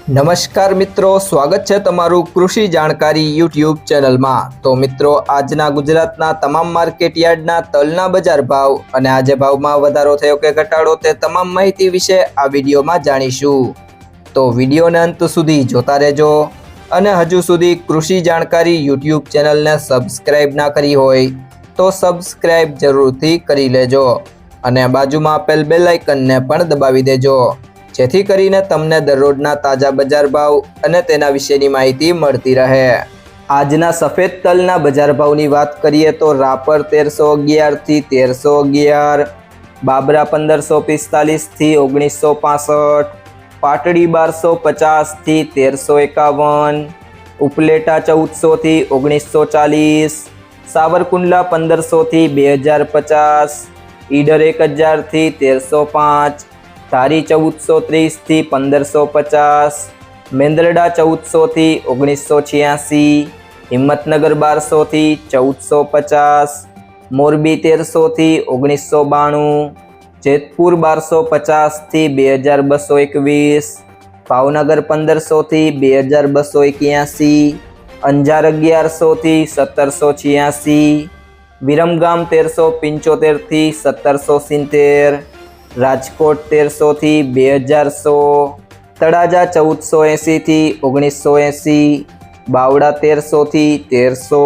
નમસ્કાર મિત્રો, સ્વાગત છે તમારું કૃષિ જાણકારી યુટ્યુબ ચેનલમાં। તો મિત્રો, આજના ગુજરાતના તમામ માર્કેટ યાર્ડના તલના બજાર ભાવ અને આજે ભાવમાં વધારો થયો કે ઘટાડો તે તમામ માહિતી વિશે આ વિડીયોમાં જાણીશું। તો વિડીયોને અંત સુધી જોતા રહેજો અને હજુ સુધી કૃષિ જાણકારી યુટ્યુબ ચેનલને સબસ્ક્રાઇબ ના કરી હોય તો સબસ્ક્રાઇબ જરૂરથી કરી લેજો અને બાજુમાં આપેલ બેલ આઇકનને પણ દબાવી દેજો, જેથી કરીને તમને દરરોજના તાજા બજાર ભાવ અને તેના વિશેની માહિતી મળતી રહે। આજના સફેદ તલના બજાર ભાવની વાત કરીએ તો રાપર 1311 થી 1311, બાબરા 1545 થી 1965, પાટડી 1250 થી 1351, ઉપલેટા 1400 થી 1940, સાવરકુંડલા 1500 થી 2050, ઈડર 1000 થી 1305, ધારી 1430 થી 1550, મેંદરડા 1400 થી 1986, હિંમતનગર 1200 થી 1450, મોરબી 1300 થી 1992, જેતપુર 1250 થી 2221, ભાવનગર 1500 થી 2281, અંજાર 1100 થી 1786, વિરમગામ 1375 થી 1770, રાજકોટ 1300 થી 2100, તળાજા 1480 થી 1980, બાવડા 1300 થી 1300,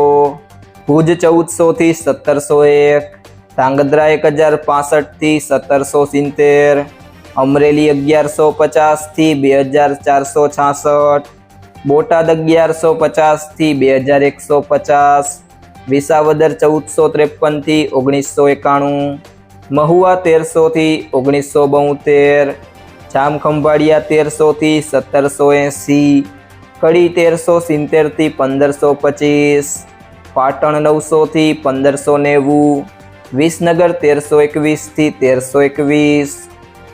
ભુજ 1400 થી 1701, ધાંગધ્રા 1065 થી 1770, અમરેલી 1150 થી 2466, બોટાદ 1150 થી 2150, વિસાવદર 1453 થી 1991, મહુવા 1300 થી 1972, જામખંભાળિયા 1300 થી 1780, કડી 1370 થી 1525, પાટણ 900 થી 1590, વિસનગર 1321 થી 1321,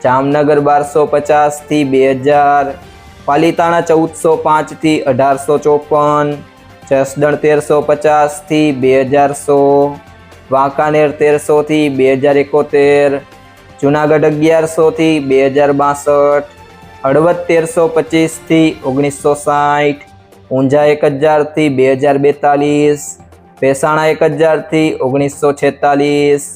જામનગર 1250 થી 2000, પાલીતાણા 1405 થી 1854, જસદણ 1350 થી 2100, વાંકાનેર 1300 થી 2071, જુનાગઢ 1100 થી 2062, હળવદ 1325 થી 1960, ઊંઝા 1000 થી 2042, ભેસાણા 1000 થી 1946,